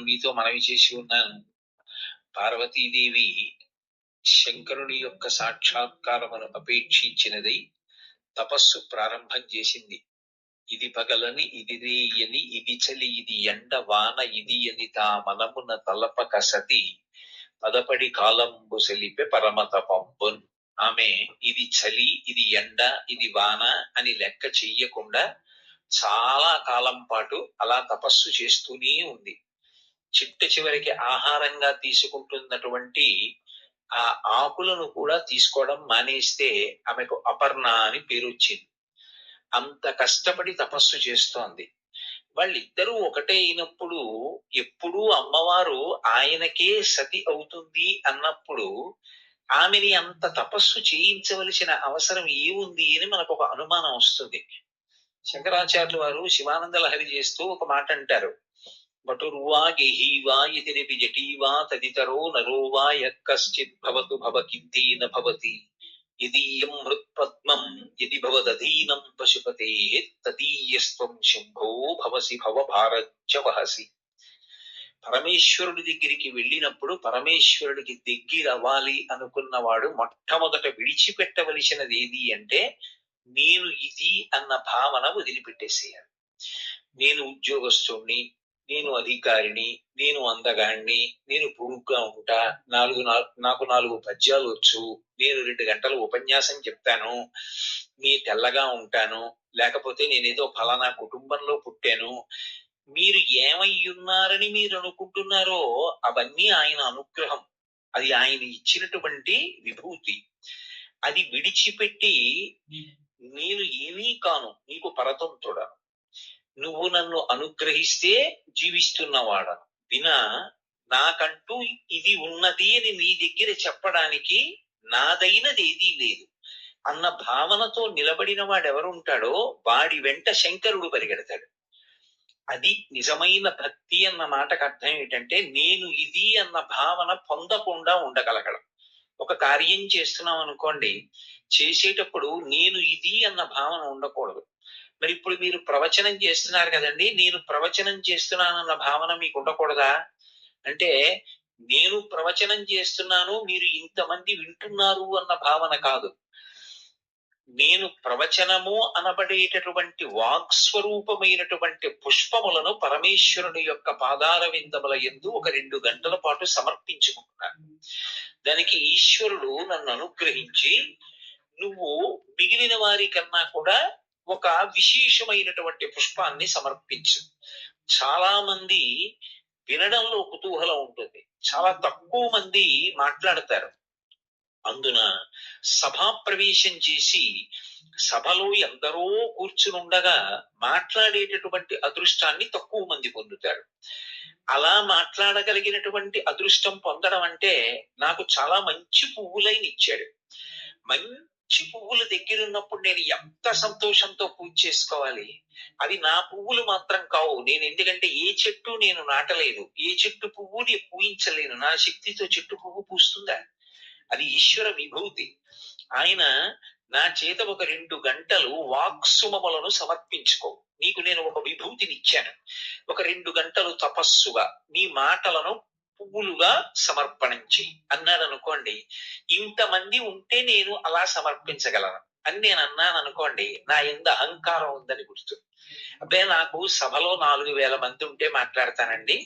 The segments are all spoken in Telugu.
నేను మీతో మనవి చేసి ఉన్నాను. పార్వతీదేవి శంకరుని యొక్క సాక్షాత్కారమును అపేక్షించినదై తపస్సు ప్రారంభం చేసింది. ఇది పగలని ఇది రేయని ఇది చలి ఇది ఎండ వాన ఇది అని తా మనమున తలపక సతి పదపడి కాలంబు సెలిపే పరమతపంబున్. ఆమె ఇది చలి ఇది ఎండ ఇది వాన అని లెక్క చెయ్యకుండా చాలా కాలం పాటు అలా తపస్సు చేస్తూనే ఉంది. చిట్ట చివరికి ఆహారంగా తీసుకుంటున్నటువంటి ఆ ఆకులను కూడా తీసుకోవడం మానేస్తే ఆమెకు అపర్ణ అని పేరు వచ్చింది. అంత కష్టపడి తపస్సు చేస్తోంది. వాళ్ళిద్దరూ ఒకటే అయినప్పుడు ఎప్పుడూ అమ్మవారు ఆయనకే సతి అవుతుంది అన్నప్పుడు ఆమెని అంత తపస్సు చేయించవలసిన అవసరం ఏముంది అని మనకు ఒక అనుమానం వస్తుంది. శంకరాచార్యులు వారు శివానంద లహరి చేస్తూ ఒక మాట అంటారు. బటుర్వా గేహీవా ఇతిరిపి జటీవా తదితరో నరోవా యక్కశ్చిత్ భవతు భవకింతేన భవతి యదీయం హృత్పద్మం యది భవదధీనం పశుపతేః తదీయస్త్వం శంభో భవసి భవభారజ్జ వహసి. పరమేశ్వరుడి దగ్గరికి వెళ్ళినప్పుడు పరమేశ్వరుడికి దగ్గరవ్వాలి అనుకున్నవాడు మొట్టమొదట విడిచిపెట్టవలసినది ఏది అంటే నేను ఇది అన్న భావన వదిలిపెట్టేసేయాలి. నేను ఉద్యోగస్తుణ్ణి, నేను అధికారిని, నేను అందగాణ్ణి, నేను పొడుగ్గా ఉంటా, నాకు 4 పద్యాలు వచ్చు, నేను 2 గంటలు ఉపన్యాసం చెప్తాను, మీ తెల్లగా ఉంటాను, లేకపోతే నేనేదో ఫలానా కుటుంబంలో పుట్టాను. మీరు ఏమై ఉన్నారని మీరు అనుకుంటున్నారో అవన్నీ ఆయన అనుగ్రహం, అది ఆయన ఇచ్చినటువంటి విభూతి. అది విడిచిపెట్టి నేను ఏమీ కాను, నీకు పరతంత్రుడను, నువ్వు నన్ను అనుగ్రహిస్తే జీవిస్తున్నవాడను, వినా నాకంటూ ఇది ఉన్నది అని నీ దగ్గర చెప్పడానికి నాదైనది ఏదీ లేదు అన్న భావనతో నిలబడిన వాడెవరుంటాడో వాడి వెంట శంకరుడు పరిగెడతాడు. అది నిజమైన భక్తి అన్న మాటకు అర్థం ఏంటంటే నేను ఇది అన్న భావన పొందకుండా ఉండగలగడం. ఒక కార్యం చేస్తున్నాం అనుకోండి, చేసేటప్పుడు నేను ఇది అన్న భావన ఉండకూడదు. మరి ఇప్పుడు మీరు ప్రవచనం చేస్తున్నారు కదండి, నేను ప్రవచనం చేస్తున్నానన్న భావన మీకు ఉండకూడదా అంటే, నేను ప్రవచనం చేస్తున్నాను మీరు ఇంతమంది వింటున్నారు అన్న భావన కాదు. నేను ప్రవచనము అనబడేటటువంటి వాక్స్వరూపమైనటువంటి పుష్పములను పరమేశ్వరుని యొక్క పాదార విందముల యందు ఒక 2 గంటల పాటు సమర్పించుకుంటున్నాను. దానికి ఈశ్వరుడు నన్ను అనుగ్రహించి నువ్వు మిగిలిన వారి కన్నా కూడా ఒక విశేషమైనటువంటి పుష్పాన్ని సమర్పించు. చాలా మంది వినడంలో కుతూహలం ఉంటుంది, చాలా తక్కువ మంది మాట్లాడతారు. అందున సభా ప్రవేశం చేసి సభలో ఎందరో కూర్చునుండగా మాట్లాడేటటువంటి అదృష్టాన్ని తక్కువ మంది పొందుతారు. అలా మాట్లాడగలిగినటువంటి అదృష్టం పొందడం అంటే నాకు చాలా మంచి పువ్వులైన ఇచ్చాడు. మంచి పువ్వుల దగ్గర ఉన్నప్పుడు నేను ఎంత సంతోషంతో పూజ చేసుకోవాలి. అవి నా పువ్వులు మాత్రం కావు. నేను ఎందుకంటే ఏ చెట్టు నేను నాటలేదు, ఏ చెట్టు పువ్వుని పూయించలేను. నా శక్తితో చెట్టు పువ్వు పూస్తుందా? అది ఈశ్వర విభూతి. ఆయన నా చేత ఒక 2 గంటలు వాక్సుమములను సమర్పించుకో, నీకు నేను ఒక విభూతిని ఇచ్చాను, ఒక 2 గంటలు తపస్సుగా నీ మాటలను పువ్వులుగా సమర్పణం చెయ్యి అన్నాడు అనుకోండి. ఇంతమంది ఉంటే నేను అలా సమర్పించగలను అని నేను అన్నాను అనుకోండి, నా యందు అహంకారం ఉందని గుర్తు. అబ్బే నాకు సభలో 4000 మంది ఉంటే మాట్లాడతానండి,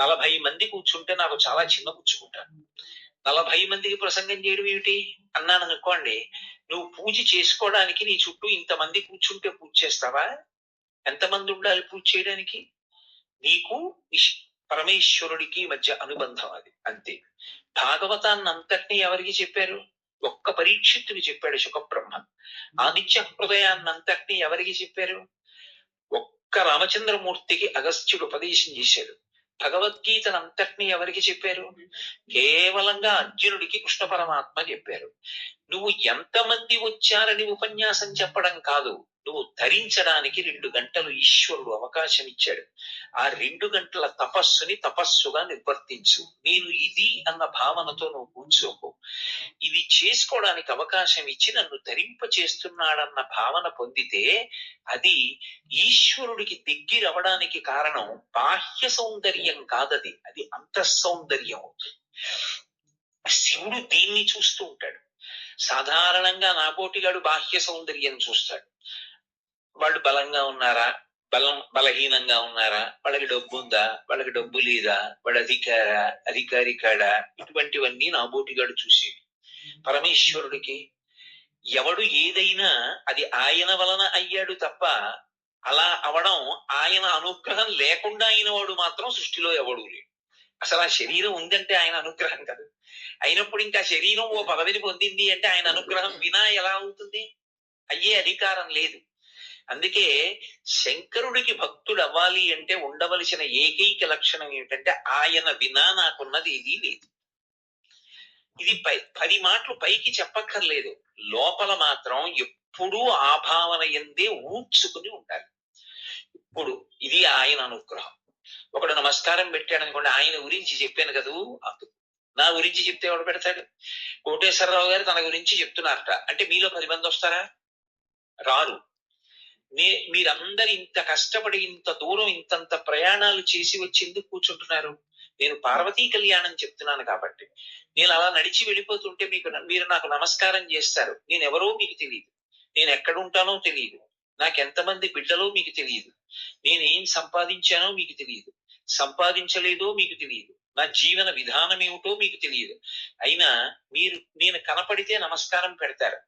40 మంది కూర్చుంటే నాకు చాలా చిన్న పుచ్చుకుంటాను, 40 మందికి ప్రసంగం చేయడం ఏమిటి అన్నాను అనుకోండి. నువ్వు పూజ చేసుకోవడానికి నీ చుట్టూ ఇంతమంది కూర్చుంటే పూజ చేస్తావా? ఎంతమంది ఉండాలి పూజ చేయడానికి? నీకు పరమేశ్వరుడికి మధ్య అనుబంధం అది, అంతే. భాగవతాన్ని అంతటినీ ఎవరికి చెప్పారు? ఒక్క పరీక్షిత్తుకి చెప్పాడు శుకబ్రహ్మ. ఆదిత్య హృదయాన్ని అంతటినీ ఎవరికి చెప్పారు? ఒక్క రామచంద్రమూర్తికి అగస్త్యుడు ఉపదేశం చేశాడు. భగవద్గీతను అంతటినీ ఎవరికి చెప్పారు? కేవలంగా అర్జునుడికి కృష్ణ పరమాత్మ చెప్పారు. నువ్వు ఎంతమంది వచ్చారని ఉపన్యాసం చెప్పడం కాదు, నువ్వు ధరించడానికి 2 గంటలు ఈశ్వరుడు అవకాశం ఇచ్చాడు. ఆ 2 గంటల తపస్సుని తపస్సుగా నిర్వర్తించు. నేను ఇది అన్న భావనతో నువ్వు కూర్చోకు. ఇది చేసుకోవడానికి అవకాశం ఇచ్చి నన్ను తరింప చేస్తున్నాడన్న భావన పొందితే అది ఈశ్వరుడికి దగ్గరవడానికి కారణం బాహ్య సౌందర్యం కాదది, అది అంతఃసౌందర్యం అవుతుంది. శివుడు దీన్ని చూస్తూ ఉంటాడు. సాధారణంగా నాబోటిగాడు బాహ్య సౌందర్యం చూస్తాడు. వాళ్ళు బలంగా ఉన్నారా, బలహీనంగా ఉన్నారా, వాళ్ళకి డబ్బు ఉందా, వాళ్ళకి డబ్బు లేదా, వాళ్ళ అధికారి కాడా, ఇటువంటివన్నీ నాబోటిగాడు చూసేవి. పరమేశ్వరుడికి ఎవడు ఏదైనా అది ఆయన వలన అయ్యాడు తప్ప అలా అవడం ఆయన అనుగ్రహం లేకుండా అయిన వాడు మాత్రం సృష్టిలో ఎవడు లేడు. అసలు ఆ శరీరం ఉందంటే ఆయన అనుగ్రహం కదా. అయినప్పుడు ఇంకా శరీరం ఓ పదవిని పొందింది అంటే ఆయన అనుగ్రహం వినా ఎలా అవుతుంది? అయ్యే అధికారం లేదు. అందుకే శంకరుడికి భక్తుడు అవ్వాలి అంటే ఉండవలసిన ఏకైక లక్షణం ఏమిటంటే ఆయన వినా నాకున్నది ఏదీ లేదు. ఇది 10 మాటలు పైకి చెప్పక్కర్లేదు, లోపల మాత్రం ఎప్పుడూ ఆ భావన ఎందే ఊడ్చుకుని ఉండాలి. ఇప్పుడు ఇది ఆయన అనుగ్రహం. ఒకడు నమస్కారం పెట్టాడు అనుకోండి, ఆయన గురించి చెప్పాను కదూ అందుకు. నా గురించి చెప్తే ఎవడు పెడతాడు? కోటేశ్వరరావు గారు తన గురించి చెప్తున్నారట అంటే మీలో 10 మంది వస్తారా? రారు. మీరందరు ఇంత కష్టపడి ఇంత దూరం ఇంతంత ప్రయాణాలు చేసి వచ్చి ఎందుకు కూర్చుంటున్నారు? నేను పార్వతీ కళ్యాణం చెప్తున్నాను కాబట్టి. నేను అలా నడిచి వెళ్ళిపోతుంటే మీరు నాకు నమస్కారం చేస్తారు. నేను ఎవరో మీకు తెలియదు, నేను ఎక్కడుంటానో తెలియదు, నాకెంతమంది బిడ్డలో మీకు తెలియదు, నేనేం సంపాదించానో మీకు తెలియదు, సంపాదించలేదో మీకు తెలియదు, నా జీవన విధానం ఏమిటో మీకు తెలియదు. అయినా నేను కనపడితే నమస్కారం పెడతారు.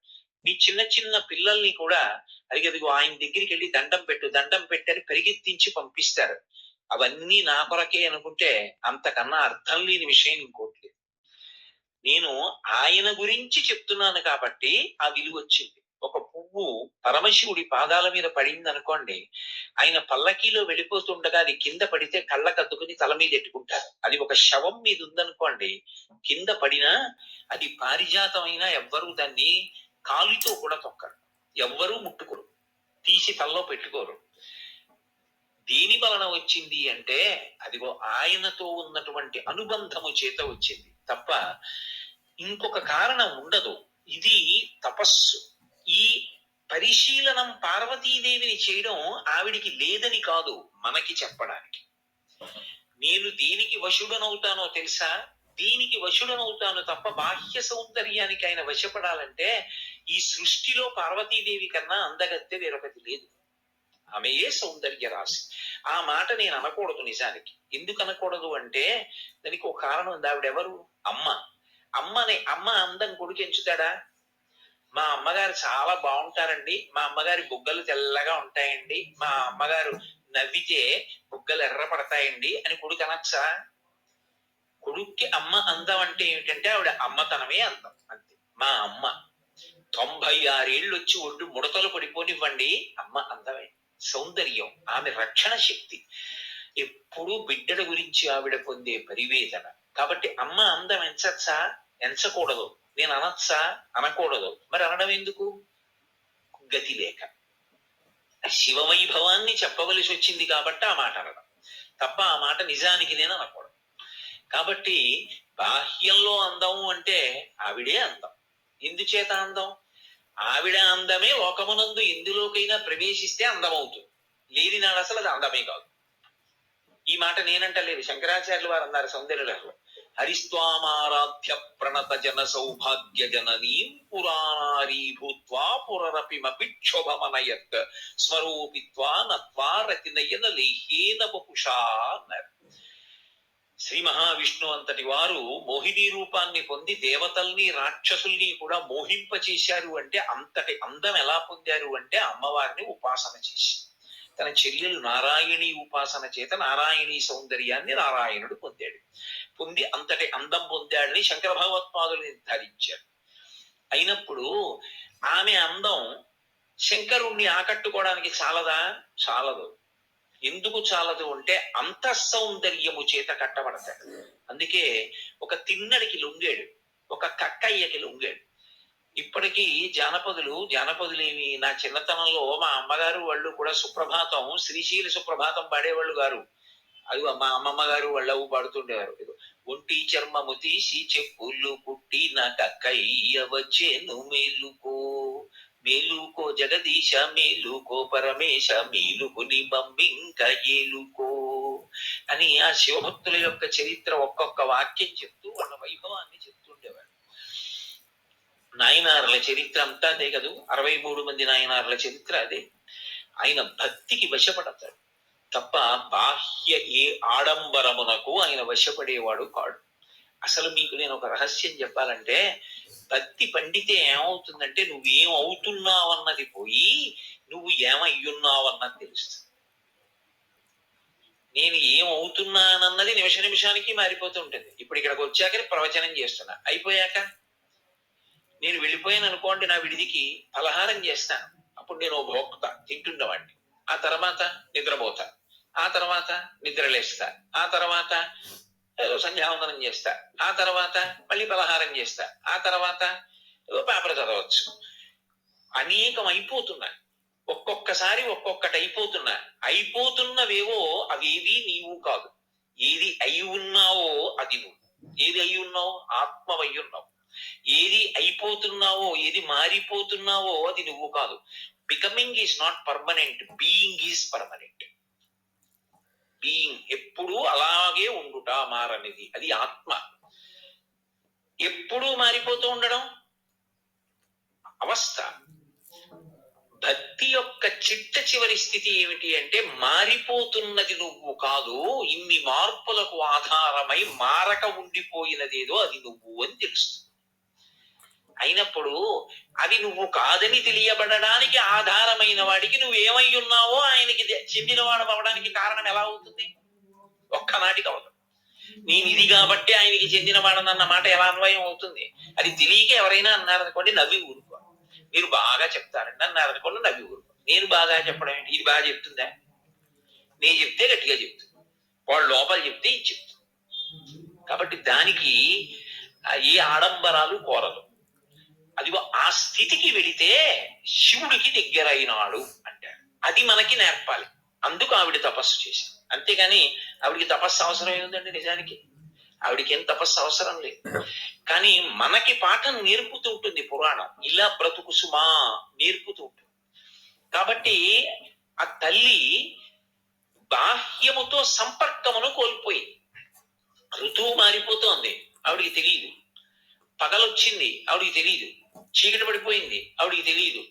మీ చిన్న చిన్న పిల్లల్ని కూడా అదిగదిగో ఆయన దగ్గరికి వెళ్ళి దండం పెట్టని పరిగెత్తించి పంపిస్తారు. అవన్నీ నా కొరకే అనుకుంటే అంతకన్నా అర్థం లేని విషయం ఇంకోటి లేదు. నేను ఆయన గురించి చెప్తున్నాను కాబట్టి ఆ విలువ వచ్చింది. ఒక పువ్వు పరమశివుడి పాదాల మీద పడింది అనుకోండి, ఆయన పల్లకీలో వెళ్ళిపోతుండగా అది కింద పడితే కళ్ళకద్దుకుని తల మీద ఎట్టుకుంటారు. అది ఒక శవం మీద ఉందనుకోండి, కింద పడినా అది పారిజాతం అయినా ఎవ్వరూ దాన్ని కాలుతో కూడా తొక్కరు, ఎవ్వరూ ముట్టుకోరు, తీసి తలలో పెట్టుకోరు. దేని వలన వచ్చింది అంటే అదిగో ఆయనతో ఉన్నటువంటి అనుబంధము చేత వచ్చింది తప్ప ఇంకొక కారణం ఉండదు. ఇది తపస్సు. ఈ పరిశీలనం పార్వతీదేవిని చేయడం ఆవిడికి లేదని కాదు, మనకి చెప్పడానికి. నేను దేనికి వశుడనవుతానో తెలుసా? దీనికి వశుడనవుతాను తప్ప బాహ్య సౌందర్యానికి ఆయన వశపడాలంటే ఈ సృష్టిలో పార్వతీదేవి కన్నా అందగత్తె వేరొకటి లేదు. ఆమెయే సౌందర్య రాశి. ఆ మాట నేను అనకూడదు నిజానికి. ఎందుకు అనకూడదు అంటే దానికి ఒక కారణం ఉంది. ఆవిడెవరు? అమ్మ. అమ్మ అందం కొడుకు ఎంచుతాడా? మా అమ్మగారు చాలా బాగుంటారండి, మా అమ్మగారి బుగ్గలు తెల్లగా ఉంటాయండి, మా అమ్మగారు నవ్వితే బుగ్గలు ఎర్రపడతాయండి అని కొడుకు అనొచ్చా? కొడుక్కి అమ్మ అందం అంటే ఏమిటంటే ఆవిడ అమ్మతనమే అందం, అంతే. మా అమ్మ 96 ఏళ్ళు వచ్చి ఒడ్డు ముడతలు పడిపోనివ్వండి, అమ్మ అందమే, సౌందర్యం, ఆమె రక్షణ శక్తి. ఎప్పుడూ బిడ్డల గురించి ఆవిడ పొందే పరివేదన. కాబట్టి అమ్మ అందం ఎంచచ్చా? ఎంచకూడదు. నేను అనొచ్చా? అనకూడదు. మరి అనడం ఎందుకు? గతి లేక. శివవైభవాన్ని చెప్పవలసి వచ్చింది కాబట్టి ఆ మాట అనడం తప్ప ఆ మాట నిజానికి నేను అనకూడదు. కాబట్టి బాహ్యంలో అందం అంటే ఆవిడే అందం. ఎందుచేత అందం? ఆవిడ అందమే లోకమునందు ఎందులోకైనా ప్రవేశిస్తే అందమవుతుంది, లేని నాడు అసలు అది అందమే కాదు. ఈ మాట నేనంటలేదు, శంకరాచార్యులు వారు అన్నారు సౌందర్యలహరిలో. హరిస్వామారాధ్య ప్రణత జన సౌభాగ్య జననీం పురాణారీ భూత్వా పురరపిమపిక్షోభమనయత్ స్వరూపిత్వా నత్వా రతినయన లేహేన వపుషా అన్నారు. శ్రీ మహావిష్ణు అంతటి వారు మోహిని రూపాన్ని పొంది దేవతల్ని రాక్షసుల్ని కూడా మోహింపచేశారు అంటే అంతటి అందం ఎలా పొందారు అంటే అమ్మవారిని ఉపాసన చేసి, తన చెల్లెలు నారాయణీ ఉపాసన చేత నారాయణీ సౌందర్యాన్ని నారాయణుడు పొంది అంతటి అందం పొందాడని శంకర భగవత్పాదులు నిర్ధారించారు. అయినప్పుడు ఆమె అందం శంకరుణ్ణి ఆకట్టుకోవడానికి చాలదా? చాలదు. ఎందుకు చాలదు అంటే అంతఃసౌందర్యము చేత కట్టబడతాడు. అందుకే ఒక తిన్నడికి లొంగాడు, ఒక కక్కయ్యకి లొంగాడు. ఇప్పటికీ జానపదులేమి నా చిన్నతనంలో మా అమ్మగారు వాళ్ళు కూడా సుప్రభాతం, శ్రీశైల సుప్రభాతం పాడేవాళ్ళు గారు. అది మా అమ్మమ్మ గారు వాళ్ళు పాడుతుండేవారు. ఒంటి చర్మము తీసి చెప్పులు కుట్టిన కక్కయ్య వచ్చేను మేలుకో. మేలుకో జగదీశ మేలుకో పరమేశ మేలుకుని మమ్మింక ఏలుకో అని ఆ శివభక్తుల యొక్క చరిత్ర ఒక్కొక్క వాక్యం చెప్తూ వాళ్ళ వైభవాన్ని చెప్తుండేవాడు. నాయనార్ల చరిత్ర అంతా అదే కదూ, 63 మంది నాయనార్ల చరిత్ర అదే. ఆయన భక్తికి వశపడతాడు తప్ప బాహ్య ఏ ఆడంబరమునకు ఆయన వశపడేవాడు కాడు. అసలు మీకు నేను ఒక రహస్యం చెప్పాలంటే, భక్తి పండితే ఏమవుతుందంటే నువ్వేం అవుతున్నావన్నది పోయి నువ్వు ఏమయ్యున్నావన్నది తెలుస్తుంది. నేను ఏమవుతున్నానన్నది నిమిష నిమిషానికి మారిపోతూ ఉంటుంది. ఇప్పుడు ఇక్కడికి వచ్చాక ప్రవచనం చేస్తున్నా, అయిపోయాక నేను వెళ్ళిపోయాను అనుకోండి, నా విడిదికి పలహారం చేస్తాను, అప్పుడు నేను భోక్త తింటున్నవాడిని. ఆ తర్వాత నిద్రపోతా, ఆ తర్వాత నిద్రలేస్తా, ఆ తర్వాత ఏదో సంధ్యావందనం చేస్తా, ఆ తర్వాత మళ్ళీ పలహారం చేస్తా, ఆ తర్వాత ఏదో పేపర్ చదవచ్చు. అనేకం అయిపోతున్నాయి, ఒక్కొక్కసారి ఒక్కొక్కటి అయిపోతున్నా. అయిపోతున్నవేవో అవేవి నీవు కాదు. ఏది అయి ఉన్నావో అది నువ్వు. ఏది అయి ఉన్నావు? ఆత్మవై ఉన్నావు. ఏది అయిపోతున్నావో, ఏది మారిపోతున్నావో అది నువ్వు కాదు. Becoming is not permanent, being is permanent. Being ఎప్పుడూ అలాగే ఉండుట, మారనిది, అది ఆత్మ. ఎప్పుడూ మారిపోతూ ఉండడం అవస్థ. భక్తి యొక్క చిట్ట చివరి స్థితి ఏమిటి అంటే, మారిపోతున్నది నువ్వు కాదు, ఇన్ని మార్పులకు ఆధారమై మారక ఉండిపోయినదేదో అది నువ్వు అని తెలుస్తుంది. అయినప్పుడు అది నువ్వు కాదని తెలియబడడానికి ఆధారమైన వాడికి నువ్వేమై ఉన్నావో ఆయనకి చెందినవాడు అవడానికి కారణం ఎలా అవుతుంది? ఒక్కనాటికి అవదు. నేను ఇది కాబట్టి ఆయనకి చెందినవాడనన్న మాట ఎలా అన్వయం అవుతుంది? అది తెలియక ఎవరైనా అన్నారనుకోండి, నవ్వి ఊరుకో. మీరు బాగా చెప్తారండి అన్నారనుకోండి, నవ్వి ఊరుకో. నేను బాగా చెప్పడం ఏంటి? ఇది బాగా చెప్తుందా? నేను చెప్తే గట్టిగా చెప్తుంది, వాళ్ళు లోపల చెప్తే ఇది చెప్తుంది. కాబట్టి దానికి ఏ ఆడంబరాలు కోరదు. అదిగో ఆ స్థితికి వెళితే శివుడికి దగ్గరైనాడు అంటాడు. అది మనకి నేర్పాలి. అందుకు ఆవిడ తపస్సు చేసింది. అంతేగాని ఆవిడికి తపస్సు అవసరం ఏముందండి? నిజానికి ఆవిడికి ఏం తపస్సు అవసరం లేదు. కానీ మనకి పాఠం నేర్పుతూ ఉంటుంది పురాణం. ఇలా బ్రతుకు సుమా నేర్పుతూ ఉంటుంది. కాబట్టి ఆ తల్లి బాహ్యముతో సంపర్కమును కోల్పోయింది. ఋతువు మారిపోతోంది, ఆవిడికి తెలియదు. పగలొచ్చింది, ఆవిడికి తెలియదు. చీకటి పడిపోయింది, ఆవిడికి తెలియదు.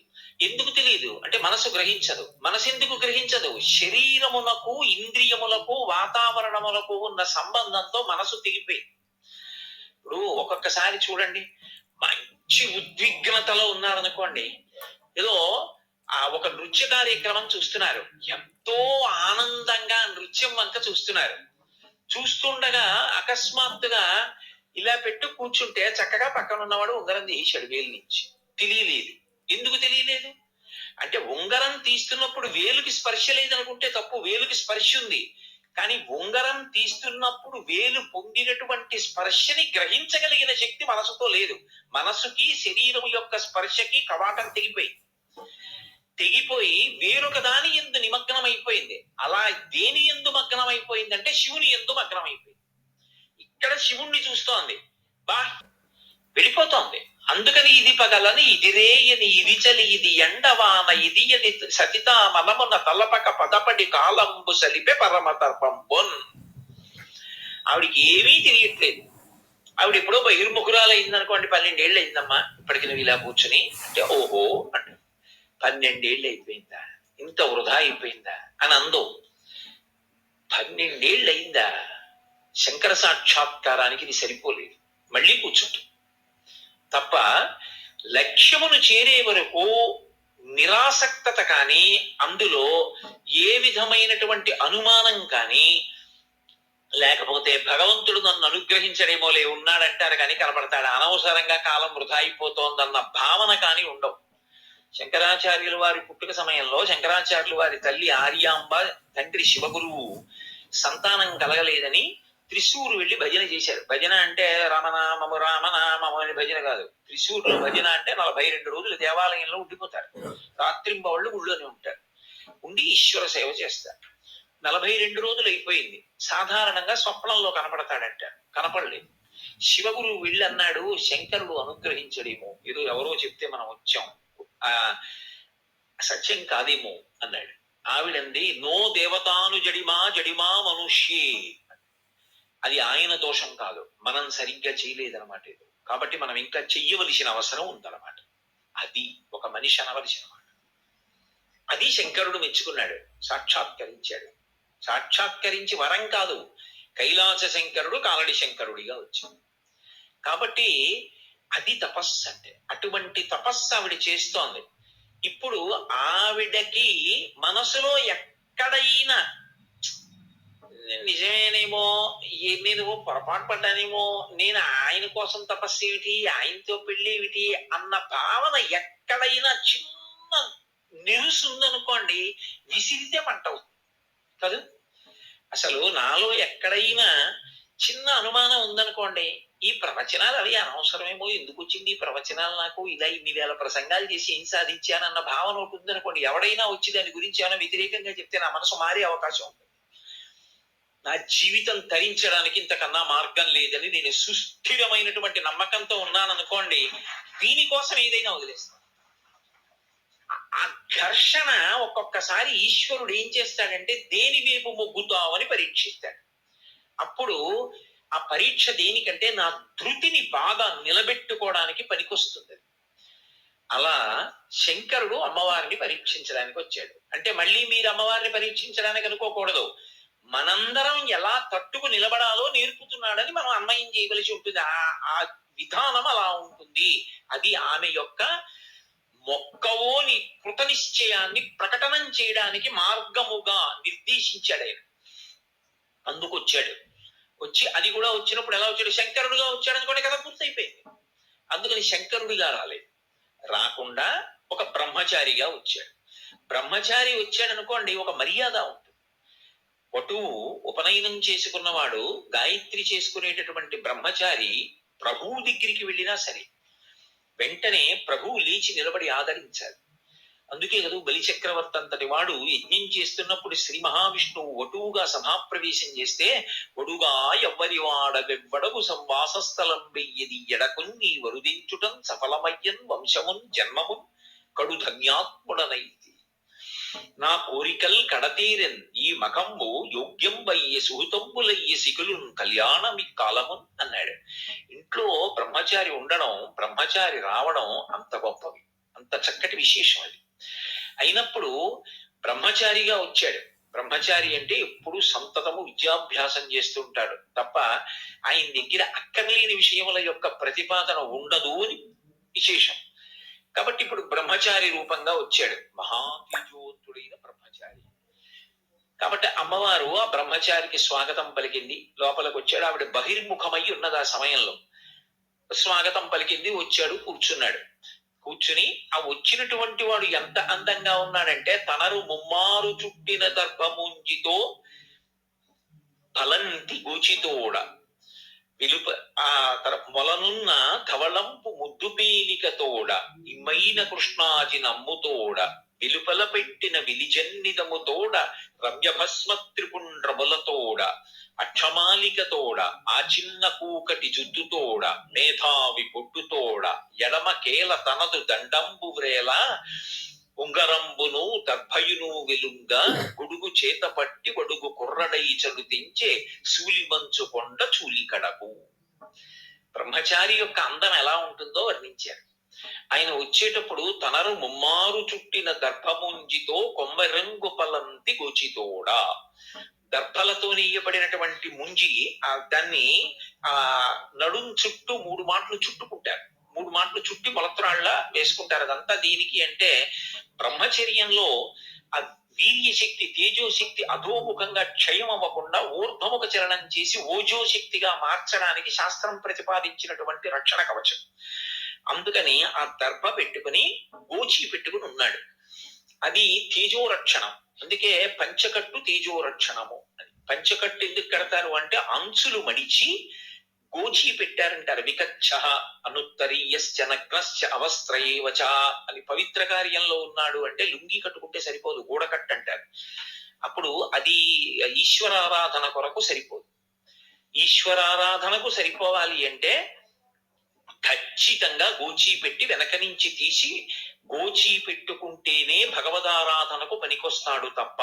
ఎందుకు తెలియదు అంటే మనసు గ్రహించదు. మనసు ఎందుకు గ్రహించదు? శరీరమునకు, ఇంద్రియములకు, వాతావరణములకు ఉన్న సంబంధంతో మనసు తెగిపోయింది. ఇప్పుడు ఒక్కొక్కసారి చూడండి, మంచి ఉద్విగ్నతలో ఉన్నారనుకోండి, ఏదో ఒక నృత్య కార్యక్రమం చూస్తున్నారు, ఎంతో ఆనందంగా నృత్యం వంక చూస్తున్నారు. చూస్తుండగా అకస్మాత్తుగా ఇలా పెట్టు కూర్చుంటే చక్కగా పక్కన ఉన్నవాడు ఉంగరం తీసాడు వేలు నుంచి. తెలియలేదు. ఎందుకు తెలియలేదు అంటే, ఉంగరం తీస్తున్నప్పుడు వేలుకి స్పర్శ లేదనుకుంటే తప్పు. వేలుకి స్పర్శ ఉంది, కానీ ఉంగరం తీస్తున్నప్పుడు వేలు పొందినటువంటి స్పర్శని గ్రహించగలిగిన శక్తి మనసుతో లేదు. మనసుకి శరీరం యొక్క స్పర్శకి కవాటం తెగిపోయి వేరొక దాని యందు నిమగ్నం అయిపోయింది. అలా దేని యందు మగ్నం అయిపోయిందంటే శివుని యందు మగ్నం అయిపోయింది. ఇక్కడ శివుణ్ణి చూస్తోంది, వెళ్ళిపోతోంది. అందుకని ఇది పగలని, ఇది రేయని, ఇది చలి, ఇది ఎండవాన, ఇది అని సతితా మనమున తలపక పదపడి కాలంబు సలిపే పరమతర్పంబొన్. ఆవిడికి ఏమీ తెలియట్లేదు. ఆవిడ ఎప్పుడో బహిర్ముఖురాలు అయిందనుకోండి, 12 ఏళ్ళు అయిందమ్మా ఇప్పటికి నువ్వు ఇలా కూర్చుని అంటే, ఓహో అంట. 12 ఏళ్ళు అయిపోయిందా? ఇంత వృధా అయిపోయిందా అని అందో. 12 ఏళ్ళు అయిందా? శంకర సాక్షాత్కారానికి ఇది సరిపోలేదు. మళ్ళీ కూర్చుంటుంది తప్ప లక్ష్యమును చేరే వరకు నిరాసక్తత కానీ, అందులో ఏ విధమైనటువంటి అనుమానం కానీ లేకపోతే భగవంతుడు నన్ను అనుగ్రహించడేమోలే, ఉన్నాడంటారు కానీ కనపడతాడు, అనవసరంగా కాలం వృధా అయిపోతోందన్న భావన కానీ ఉండవు. శంకరాచార్యుల వారి పుట్టుక సమయంలో శంకరాచార్యుల వారి తల్లి ఆర్యాంబ, తండ్రి శివగురువు సంతానం కలగలేదని త్రిశూరు వెళ్ళి భజన చేశారు. భజన అంటే రామనామము రామనామము అని భజన కాదు. త్రిశూరులో భజన అంటే 42 రోజులు దేవాలయంలో ఉండిపోతారు. రాత్రింబవళ్ళు ఊళ్ళోనే ఉంటారు, ఉండి ఈశ్వర సేవ చేస్తారు. 42 రోజులు అయిపోయింది. సాధారణంగా స్వప్నంలో కనపడతాడంట. కనపడలేదు. శివగురువు వెళ్ళన్నాడు, శంకరుడు అనుగ్రహించడేమో, ఏదో ఎవరో చెప్తే మనం వచ్చాం, ఆ సత్యం కాదేమో అన్నాడు. ఆవిడంది, నో దేవతాను జడిమా జడిమా మనుష్యే. అది ఆయన దోషం కాదు, మనం సరిగ్గా చేయలేదన్నమాట ఏదో, కాబట్టి మనం ఇంకా చెయ్యవలసిన అవసరం ఉందన్నమాట. అది ఒక మనిషి అనవలసిన మాట. అది శంకరుడు మెచ్చుకున్నాడు, సాక్షాత్కరించాడు. సాక్షాత్కరించి వరం కాదు, కైలాస శంకరుడు కాలడి శంకరుడిగా వచ్చింది. కాబట్టి అది తపస్సు అంటే. అటువంటి తపస్సు ఆవిడ చేస్తోంది. ఇప్పుడు ఆవిడకి మనసులో ఎక్కడైనా నిజమేనేమో, నేను పొరపాటు పడ్డానేమో, నేను ఆయన కోసం తపస్సు ఏమిటి, ఆయనతో పెళ్లి ఏమిటి అన్న భావన ఎక్కడైనా చిన్న నిరుసు ఉందనుకోండి, విసిరితే మంట అవుతుంది కదా. అసలు నాలో ఎక్కడైనా చిన్న అనుమానం ఉందనుకోండి, ఈ ప్రవచనాలు అవి అనవసరమేమో, ఎందుకు వచ్చింది ఈ ప్రవచనాలు, నాకు ఇలా ఇన్ని వేల ప్రసంగాలు చేసి ఏం సాధించానన్న భావన ఒకటి ఉందనుకోండి, ఎవడైనా వచ్చి దాని గురించి ఏమైనా వ్యతిరేకంగా చెప్తే నా మనసు మారే అవకాశం ఉంటుంది. నా జీవితం తరించడానికి ఇంతకన్నా మార్గం లేదని నేను సుస్థిరమైనటువంటి నమ్మకంతో ఉన్నాననుకోండి, దీనికోసం ఏదైనా వదిలేస్తాను. ఆ ఘర్షణ ఒక్కొక్కసారి ఈశ్వరుడు ఏం చేస్తాడంటే, దేని వైపు మొగ్గుతావు అని పరీక్షిస్తాడు. అప్పుడు ఆ పరీక్ష దేనికంటే, నా ధృతిని బాగా నిలబెట్టుకోవడానికి పనికొస్తుంది. అలా శంకరుడు అమ్మవారిని పరీక్షించడానికి వచ్చాడు. అంటే మళ్ళీ మీరు అమ్మవారిని పరీక్షించడానికి అనుకోకూడదు, మనందరం ఎలా తట్టుకు నిలబడాలో నేర్పుతున్నాడని మనం అన్వయం చేయవలసి ఉంటుంది. ఆ విధానం అలా ఉంటుంది. అది ఆమె యొక్క మొక్కవోని కృత నిశ్చయాన్ని ప్రకటనం చేయడానికి మార్గముగా నిర్దేశించాడు ఆయన. అందుకు వచ్చాడు. వచ్చి అది కూడా వచ్చినప్పుడు ఎలా వచ్చాడు, శంకరుడుగా వచ్చాడు అనుకోండి, కదా పూర్తయిపోయింది. అందుకని శంకరుడిగా రాలేదు, రాకుండా ఒక బ్రహ్మచారిగా వచ్చాడు. బ్రహ్మచారి వచ్చాడు అనుకోండి, ఒక మర్యాద ఉంటుంది. వటువు ఉపనయనం చేసుకున్నవాడు, గాయత్రి చేసుకునేటటువంటి బ్రహ్మచారి ప్రభువు దగ్గరికి వెళ్ళినా సరే వెంటనే ప్రభువు లేచి నిలబడి ఆదరించాలి. అందుకే కదా బలిచక్రవర్తి అంతటి వాడు యజ్ఞం చేస్తున్నప్పుడు శ్రీ మహావిష్ణువు వటువుగా సభాప్రవేశం చేస్తే, వడుగా ఎవ్వరి వాడవెవ్వడవు సంవాసస్థలం వెయ్యది ఎడకొన్ని వరుదించుటం సఫలమయ్యన్ వంశమున్ జన్మమున్ కడు ధన్యాత్ముడనైతి. నా కోరికల్ కడతీరెన్ ఈ మకంబు యోగ్యం వయ్య సుహృతంబులయ్య సిగులున్ కళ్యాణమి కాలమున్ అన్నాడు. ఇంట్లో బ్రహ్మచారి ఉండడం, బ్రహ్మచారి రావడం అంత గొప్పవి, అంత చక్కటి విశేషం అది. అయినప్పుడు బ్రహ్మచారిగా వచ్చాడు. బ్రహ్మచారి అంటే ఎప్పుడు సంతతము విద్యాభ్యాసం చేస్తుంటాడు తప్ప ఆయన దగ్గర అక్కర్లేని విషయముల యొక్క ప్రతిపాదన ఉండదు అని విశేషం. కాబట్టి ఇప్పుడు బ్రహ్మచారి రూపంగా వచ్చాడు, మహాతేజోవంతుడైన బ్రహ్మచారి. కాబట్టి అమ్మవారు ఆ బ్రహ్మచారికి స్వాగతం పలికింది, లోపలికి వచ్చాడు. ఆవిడ బహిర్ముఖమై ఉన్నది ఆ సమయంలో. స్వాగతం పలికింది, వచ్చాడు, కూర్చున్నాడు. కూర్చుని ఆ వచ్చినటువంటి వాడు ఎంత అందంగా ఉన్నాడంటే, తనరు ముమ్మారు చుట్టిన దర్భముంజితో ఫలంతి గోచితోడ విలుప ఆ మొలనున్న ధవళంపు ముద్దు పేలికతోడ ఇమ్మైన కృష్ణాజి నమ్ముతోడ విలుపల పెట్టిన విలిజన్నిదముతోడ రమ్యభస్మ త్రిపుండ్రములతోడ అక్షమాలికతోడ ఆ చిన్న కూకటి జుద్దుతోడ మేధావి పొట్టుతోడ ఎడమ కేల తనదు దండంబు వ్రేల ఉంగరంబును దర్భయును వెలుంగా గుడుగు చేత పట్టి వడుగు కుర్రడై చలుతించే శూలిమంచు కొండ చూలికడకు. బ్రహ్మచారి యొక్క అందం ఎలా ఉంటుందో వర్ణించారు. ఆయన వచ్చేటప్పుడు తనరు ముమ్మారు చుట్టిన దర్భముంజితో కొమ్మరంగు పలంతి గోచితోడా, దర్భలతో నెయ్యబడినటువంటి ముంజి, దాన్ని ఆ నడుం చుట్టూ 3 మాటలు చుట్టుకుంటారు. 3 మాటలు చుట్టి మొలత్రాళ్ళ వేసుకుంటారు. అదంతా దీనికి అంటే, బ్రహ్మచర్యంలో ఆ వీర్యశక్తి, తేజోశక్తి అధోముఖంగా క్షయం అవ్వకుండా ఊర్ధ్వముఖ చలనం చేసి ఓజోశక్తిగా మార్చడానికి శాస్త్రం ప్రతిపాదించినటువంటి రక్షణ కవచం. అందుకని ఆ దర్భ పెట్టుకుని గోచి పెట్టుకుని ఉన్నాడు. అది తేజోరక్షణం. అందుకే పంచకట్టు తేజోరక్షణము అని. పంచకట్టు ఎందుకు కడతారు అంటే, అంచులు మడిచి గోచి పెట్టారంటారు. వికచ్చ అనుత్తరీయశ్చ నగ్నశ్చ అవస్త్రయేవచ అని. పవిత్ర కార్యంలో ఉన్నాడు అంటే లుంగి కట్టుకుంటే సరిపోదు, గూడకట్టు అంటారు. అప్పుడు అది ఈశ్వరారాధన కొరకు సరిపోదు. ఈశ్వరారాధనకు సరిపోవాలి అంటే ఖచ్చితంగా గోచీ పెట్టి వెనక నుంచి తీసి గోచీ పెట్టుకుంటేనే భగవదారాధనకు పనికొస్తాడు తప్ప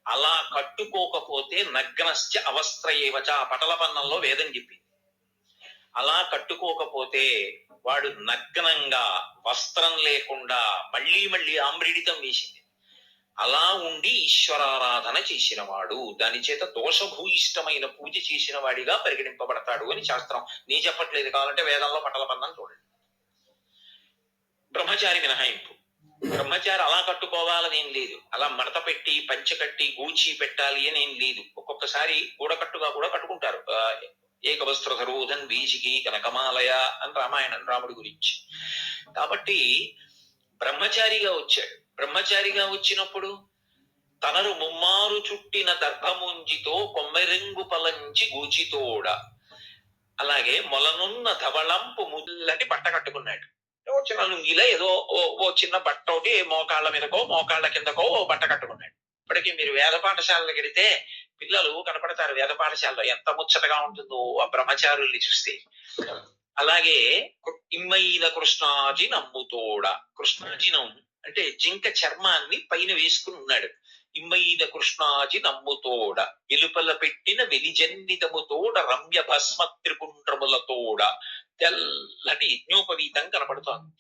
అలా కట్టుకోకపోతే నగ్నశ్చ అవస్త్ర ఏవచ పటలపన్నంలో వేదం చెప్పింది. అలా కట్టుకోకపోతే వాడు నగ్నంగా వస్త్రం లేకుండా మళ్ళీ మళ్ళీ ఆమ్రిడితం వేసింది. అలా ఉండి ఈశ్వరారాధన చేసిన వాడు దాని చేత దోషభూయిష్టమైన పూజ చేసిన వాడిగా పరిగణింపబడతాడు అని శాస్త్రం. నీ చెప్పట్లేదు, కావాలంటే వేదంలో పటలపన్నం చూడండి. బ్రహ్మచారి మినహాయింపు. బ్రహ్మచారి అలా కట్టుకోవాలని ఏం లేదు, అలా మడత పెట్టి పంచకట్టి గూచి పెట్టాలి అని ఏం లేదు. ఒక్కొక్కసారి గూడకట్టుగా కూడా కట్టుకుంటారు. ఏకవస్త్రధరోధన్ వీజికి కనకమాలయ అని రామాయణం రాముడి గురించి. కాబట్టి బ్రహ్మచారిగా వచ్చాడు. బ్రహ్మచారిగా వచ్చినప్పుడు తనరు ముమ్మారు చుట్టిన దర్భముంజితో కొమ్మెరెంగు పలంచి గూచితోడ, అలాగే మొలనున్న ధవళంపు ముల్లటి బట్ట కట్టుకున్నాడు. చిన్న లుంగిలా ఏదో ఓ చిన్న బట్ట ఒకటి మోకాళ్ళ మీదకో మోకాళ్ళ కిందకో ఓ బట్ట కట్టుకున్నాడు. ఇప్పటికీ మీరు వేద పాఠశాలకు వెడితే పిల్లలు కనపడతారు. వేద పాఠశాలలో ఎంత ముచ్చటగా ఉంటుందో ఆ బ్రహ్మచారుల్ని చూస్తే. అలాగే ఇమ్మైన కృష్ణాజి నమ్ముతోడ, కృష్ణాజినం అంటే జింక చర్మాన్ని పైన వేసుకుని ఉన్నాడు. ఇమ్మైన కృష్ణాజి నమ్ముతోడ, వెలుపల పెట్టిన వెలిజన్నితముతోడ రమ్య భస్మ త్రిపుండ్రములతోడ, తెల్లటి యజ్ఞోపవీతం కనపడుతోంది.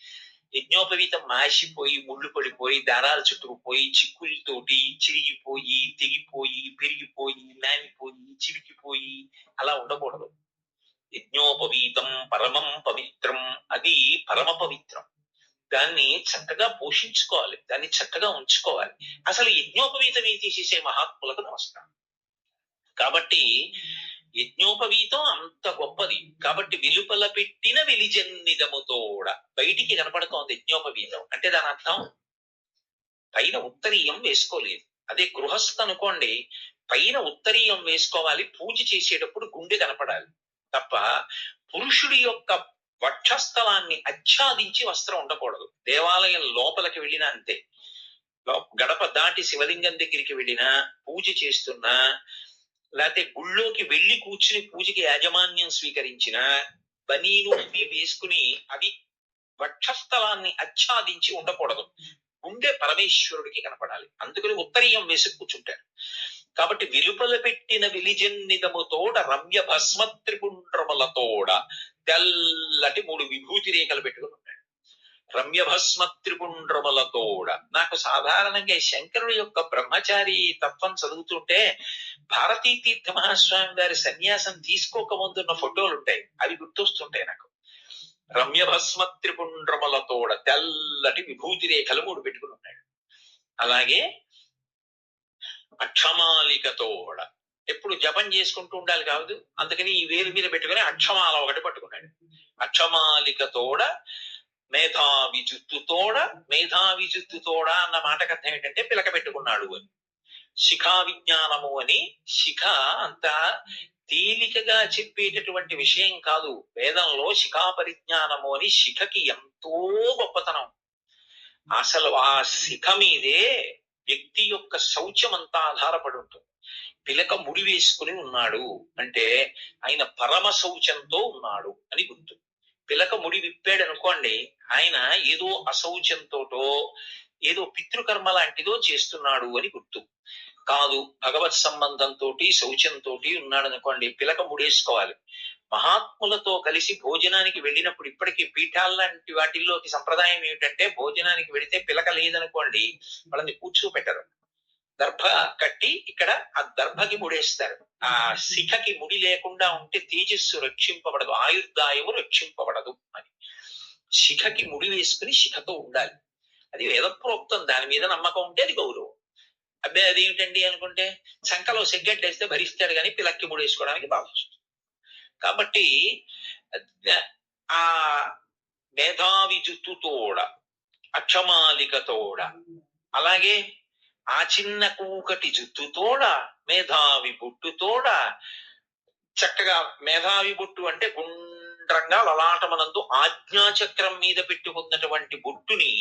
యజ్ఞోపవీతం మాసిపోయి ముళ్ళు పడిపోయి దారాలు చుట్టుకుపోయి చిక్కులతోటి చిరిగిపోయి తెగిపోయి పెరిగిపోయి నానిపోయి చిరిగిపోయి అలా ఉండకూడదు. యజ్ఞోపవీతం పరమం పవిత్రం, అది పరమ పవిత్రం. దాన్ని చక్కగా పోషించుకోవాలి, దాన్ని చక్కగా ఉంచుకోవాలి. అసలు యజ్ఞోపవీతం తీసేసే మహాత్ములకు నమస్కారం. కాబట్టి యజ్ఞోపవీతం అంత గొప్పది. కాబట్టి వెలుపల పెట్టిన వెలిజన్నిదముతోడ, బయటికి కనపడుతోంది యజ్ఞోపవీతం అంటే దాని అర్థం పైన ఉత్తరీయం వేసుకోలేదు. అదే గృహస్థ అనుకోండి, పైన ఉత్తరీయం వేసుకోవాలి. పూజ చేసేటప్పుడు గుండె కనపడాలి తప్ప పురుషుడి యొక్క వక్షస్థలాన్ని ఆచ్ఛాదించి వస్త్రం ఉండకూడదు. దేవాలయం లోపలికి వెళ్ళినా అంతే. గడప దాటి శివలింగం దగ్గరికి వెళ్ళినా, పూజ చేస్తున్నా, లేకపోతే గుళ్ళోకి వెళ్ళి కూర్చుని పూజకి యాజమాన్యం స్వీకరించిన బనీను అవి వేసుకుని అవి వక్షస్థలాన్ని ఆచ్ఛాదించి ఉండకూడదు. గుండె పరమేశ్వరుడికి కనపడాలి. అందుకని ఉత్తరీయం వేసి కూర్చుంటారు. కాబట్టి వెలుపల పెట్టిన వెలిజన్నిదముతోడ రమ్య భస్మ త్రిపుండ్రములతోడ, తెల్లటి 3 విభూతి రేఖలు పెట్టుకుని ఉంటాడు. రమ్య భస్మ త్రిపుండ్రములతోడ. నాకు సాధారణంగా శంకరుడి యొక్క బ్రహ్మచారి తత్వం చదువుతుంటే భారతీ తీర్థ మహాస్వామి గారి సన్యాసం తీసుకోక ముందున్న ఫోటోలు ఉంటాయి, అవి గుర్తొస్తుంటాయి నాకు. రమ్య భస్మ త్రిపుండ్రములతోడ, తెల్లటి విభూతి రేఖలు 3 పెట్టుకుని ఉంటాడు. అలాగే అక్షమాలికతోడ, ఎప్పుడు జపం చేసుకుంటూ ఉండాలి కాదు, అందుకని ఈ వేలు మీద పెట్టుకుని అక్షమాల ఒకటి పట్టుకున్నాడు. అక్షమాలికతోడ మేధావి జుత్తుతోడ, మేధావి జుత్తుతోడ అన్న మాటకు అర్థం ఏంటంటే పిలక పెట్టుకున్నాడు అని. శిఖా విజ్ఞానము అని, శిఖ అంత తేలికగా చెప్పేటటువంటి విషయం కాదు. వేదంలో శిఖా పరిజ్ఞానము అని, శిఖకి ఎంతో గొప్పతనం. అసలు ఆ శిఖ మీదే వ్యక్తి యొక్క శౌచం అంతా ఆధారపడి ఉంటుంది. పిలక ముడి వేసుకుని ఉన్నాడు అంటే ఆయన పరమ శౌచంతో ఉన్నాడు అని గుర్తు. పిలక ముడి విప్పాడు అనుకోండి, ఆయన ఏదో అశౌచంతోటో ఏదో పితృకర్మ లాంటిదో చేస్తున్నాడు అని గుర్తు కాదు. భగవత్ సంబంధంతో శౌచంతో ఉన్నాడు అనుకోండి, పిలక ముడేసుకోవాలి. మహాత్ములతో కలిసి భోజనానికి వెళ్ళినప్పుడు ఇప్పటికీ పీఠాల్లాంటి వాటిల్లోకి సంప్రదాయం ఏమిటంటే భోజనానికి వెళితే పిలక లేదనుకోండి వాళ్ళని కూర్చోపెట్టరు, దర్భ కట్టి ఇక్కడ ఆ దర్భకి ముడేస్తారు. ఆ శిఖకి ముడి లేకుండా ఉంటే తేజస్సు రక్షింపబడదు, ఆయుర్దాయము రక్షింపబడదు అని. శిఖకి ముడి వేసుకుని శిఖతో ఉండాలి. అది వేదప్రోక్తం, దాని మీద నమ్మకం ఉంటే అది గౌరవం. అబ్బాయి అదేమిటండి అనుకుంటే శంఖలో సిగ్గట్టేస్తే భరిస్తాడు కానీ పిలక్కి ముడేసుకోవడానికి బాగా వస్తుంది. కాబట్టి ఆ మేధావి జుత్తుతోడ, అక్షమాలికతోడ, అలాగే ఆ చిన్న కూకటి జుత్తుతోడ, మేధావి బొట్టుతోడ, చక్కగా మేధావి బొట్టు అంటే గుండ్రంగా లలాటమనందు ఆజ్ఞాచక్రం మీద పెట్టుకున్నటువంటి బొట్టుని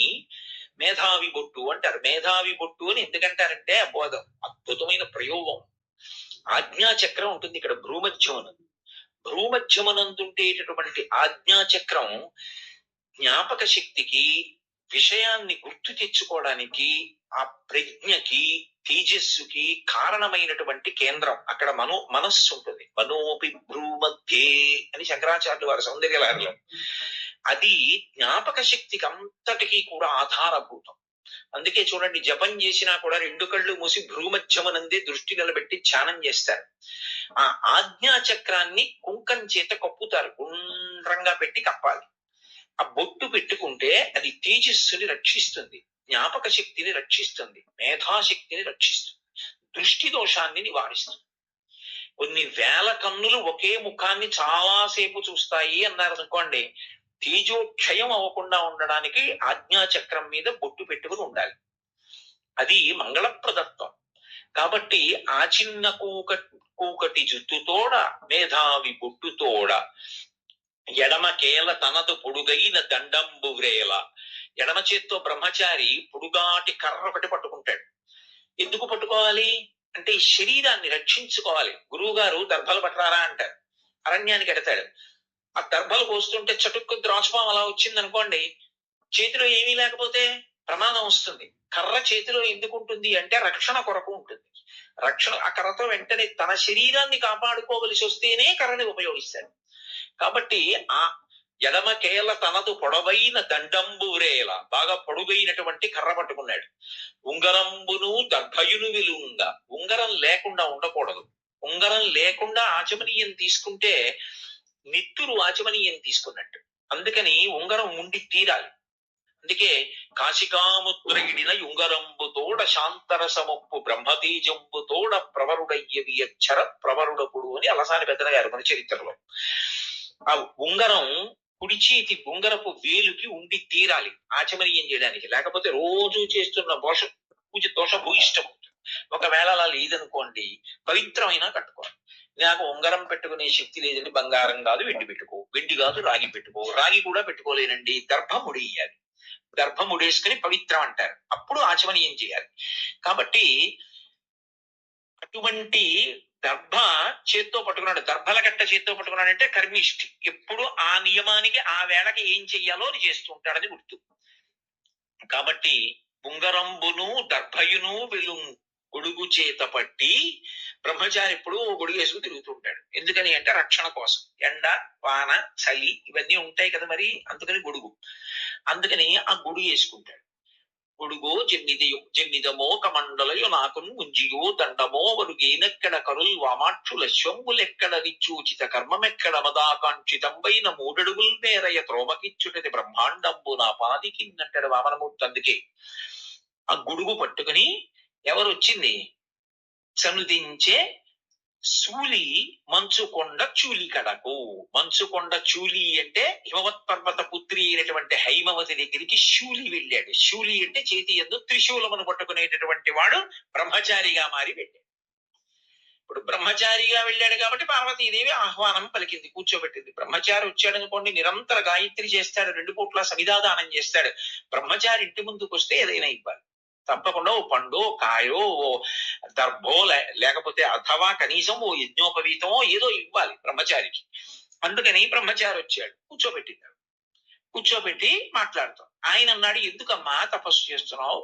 మేధావి బొట్టు అంటారు. మేధావి బొట్టు అని ఎందుకంటారంటే అద్భుతమైన ప్రయోగం. ఆజ్ఞాచక్రం ఉంటుంది ఇక్కడ భ్రూమధ్యం అన్నది. భ్రూమధ్యమనందుండేటటువంటి ఆజ్ఞాచక్రం జ్ఞాపక శక్తికి, విషయాన్ని గుర్తు తెచ్చుకోవడానికి, ఆ ప్రజ్ఞకి, తేజస్సుకి కారణమైనటువంటి కేంద్రం. అక్కడ మనస్సు ఉంటుంది. మనోపి భ్రూమధ్యే అని శంకరాచార్యులు వారి సౌందర్యలహరిలో. అది జ్ఞాపక శక్తికి అంతటికీ కూడా ఆధారభూతం. అందుకే చూడండి, జపం చేసినా కూడా రెండు కళ్ళు మూసి భ్రూమధ్యమనందే దృష్టి నిలబెట్టి ధ్యానం చేస్తారు. ఆ ఆజ్ఞా చక్రాన్ని కుంకం చేత కప్పుతారు, గుండ్రంగా పెట్టి కప్పాలి. ఆ బొట్టు పెట్టుకుంటే అది తేజస్సుని రక్షిస్తుంది, జ్ఞాపక శక్తిని రక్షిస్తుంది, మేధాశక్తిని రక్షిస్తుంది, దృష్టి దోషాన్ని నివారిస్తుంది. కొన్ని వేల కన్నులు ఒకే ముఖాన్ని చాలాసేపు చూస్తాయి అన్నారు అనుకోండి, తేజోక్షయం అవ్వకుండా ఉండడానికి ఆజ్ఞాచక్రం మీద బొట్టు పెట్టుకుని ఉండాలి. అది మంగళప్రదత్వం. కాబట్టి ఆ చిన్న కూకటి జుత్తుతోడ మేధావి బొట్టుతోడ ఎడమ కేల తనదు పొడుగైన దండంబు వ్రేల. ఎడమ చేత్తో బ్రహ్మచారి పొడుగాటి కర్ర ఒకటి పట్టుకుంటాడు. ఎందుకు పట్టుకోవాలి అంటే ఈ శరీరాన్ని రక్షించుకోవాలి. గురువు గారు దర్భలు పట్టరారా అంటారు. అరణ్యానికి ఎడతాడు. ఆ దర్భలు కోస్తుంటే చటుక్కు ద్రాక్షపాం అలా వచ్చింది అనుకోండి, చేతిలో ఏమీ లేకపోతే ప్రమాదం వస్తుంది. కర్ర చేతిలో ఎందుకు ఉంటుంది అంటే రక్షణ కొరకు ఉంటుంది. రక్షణ ఆ కర్రతో వెంటనే తన శరీరాన్ని కాపాడుకోవలసి వస్తేనే కర్రని ఉపయోగిస్తాడు. కాబట్టి ఆ ఎడమ కేల తనదు పొడవైన దండంబురేల, బాగా పొడుగైనటువంటి కర్ర పట్టుకున్నాడు. ఉంగరంబును దర్భయును విలుంగ, ఉంగరం లేకుండా ఉండకూడదు. ఉంగరం లేకుండా ఆచమనీయం తీసుకుంటే నిత్తురు ఆచమనీయం తీసుకున్నట్టు. అందుకని ఉంగరం ఉండి తీరాలి. అందుకే కాశికాముద్రగిడిన యుంగరంబుతోడ శాంతరసముప్పు బ్రహ్మతేజంబుతోడ ప్రవరుడయ్యవియచ్చర ప్రవరుడపుడు అని అలసాని పెద్దన గారు మన చరిత్రలో. ఆ ఉంగరం కుడి చేతి ఉంగరపు వేలుకి ఉండి తీరాలి ఆచమనీయం చేయడానికి. లేకపోతే రోజు చేస్తున్న పూజ దోషభూయిష్టం. ఒకవేళ అలా లేదనుకోండి, పవిత్రమైనా కట్టుకోవాలి. నాకు ఉంగరం పెట్టుకునే శక్తి లేదండి, బంగారం కాదు వెండి పెట్టుకో, వెండి కాదు రాగి పెట్టుకో, రాగి కూడా పెట్టుకోలేనండి, దర్భం ఉడేయాలి. దర్భం ఉడేసుకుని పవిత్రం అంటారు, అప్పుడు ఆచమనీయం చేయాలి. కాబట్టి అటువంటి దర్భ చేత్తో పట్టుకున్నాడు, దర్భల గట్ట చేత్తో పట్టుకున్నాడంటే కర్మిష్ఠి. ఎప్పుడు ఆ నియమానికి ఆ వేళకి ఏం చెయ్యాలో అని చేస్తూ ఉంటాడని గుర్తు. కాబట్టి ఉంగరంబును దర్భయును వెలు గొడుగు చేత పట్టి బ్రహ్మచారి ఎప్పుడు గొడుగు వేసుకు తిరుగుతుంటాడు. ఎందుకని అంటే రక్షణ కోసం. ఎండ, వాన, చలి ఇవన్నీ ఉంటాయి కదా మరి, అందుకని గొడుగు. అందుకని ఆ గొడుగు వేసుకుంటాడు. గొడుగో జన్నిదమో కమండలయో నాకును ముంజియో దండమో వరుగేనెక్కడ కరుల్ వామాక్షుల శంబులెక్కడ నిచ్చూచిత కర్మమెక్కడ మదాకాంక్షితంబైన మూడడుగుల్ మేరయ త్రోమకిచ్చుటది బ్రహ్మాండంబు నా పాదికిన్నట్టడు వామనమూర్తి. అందుకే ఆ గొడుగు పట్టుకుని ఎవరు వచ్చింది సనుదించే శూలి మంచుకొండ చూలి కడకు. మంచుకొండ చూలి అంటే హిమవత్ పర్వత పుత్రి అయినటువంటి హైమవతి దగ్గరికి శూలి వెళ్ళాడు. శూలి అంటే చేతి యందు త్రిశూలమును పట్టుకునేటటువంటి వాడు బ్రహ్మచారిగా మారి వెళ్ళాడు. ఇప్పుడు బ్రహ్మచారిగా వెళ్ళాడు కాబట్టి పార్వతీదేవి ఆహ్వానం పలికింది, కూర్చోబెట్టింది. బ్రహ్మచారి వచ్చాడు అనుకోండి, నిరంతర గాయత్రి చేస్తాడు, 2 పూట్ల సమిధాదానం చేస్తాడు. బ్రహ్మచారి ఇంటి ముందుకు వస్తే ఏదైనా ఇవ్వాలి తప్పకుండా. ఓ పండో, కాయో, ఓ దర్భో, లేకపోతే అథవా కనీసం ఓ యజ్ఞోపవీతమో ఏదో ఇవ్వాలి బ్రహ్మచారికి. అందుకని బ్రహ్మచారి వచ్చాడు, కూర్చోబెట్టింది. కూర్చోబెట్టి మాట్లాడుతాం. ఆయన అన్నాడు, ఎందుకమ్మా తపస్సు చేస్తున్నావు?